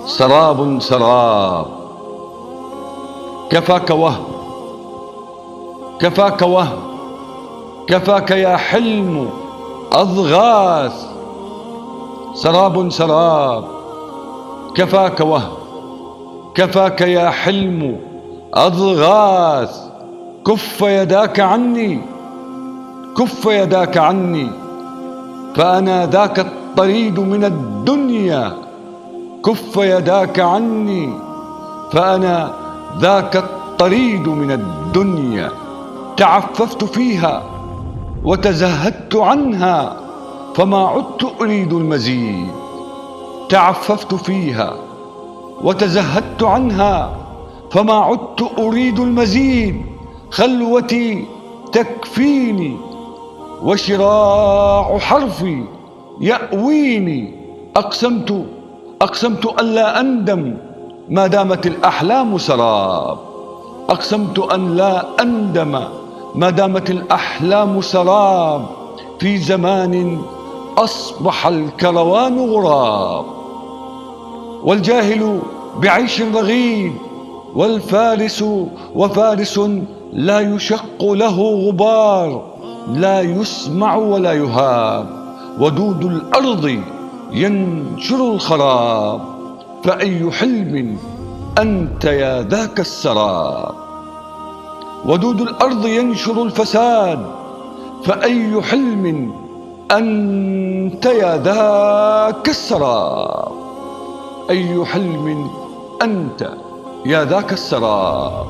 سراب سراب. كفاك وهم، كفاك وهم، كفاك يا حلم أضغاث. سراب سراب. كفاك وهم، كفاك يا حلم أضغاث. كف يداك عني، كف يداك عني، فأنا ذاك الطريد من الدنيا. كف يداك عني، فأنا ذاك الطريد من الدنيا. تعففت فيها وتزهدت عنها، فما عدت أريد المزيد. تعففت فيها وتزهدت عنها، فما عدت أريد المزيد. خلوتي تكفيني، وشراع حرفي يأويني. أقسمت ألا أندم ما دامت الأحلام سراب. أقسمت أن لا أندم ما دامت الأحلام سراب. في زمان أصبح الكروان غراب، والجاهل بعيش رغيد، والفارس وفارس لا يشق له غبار، لا يسمع ولا يهاب. ودود الأرض ينشر الخراب، فأي حلم أنت يا ذاك السراب. ودود الأرض ينشر الفساد، فأي حلم أنت يا ذاك السراب. أي حلم أنت يا ذاك السراب.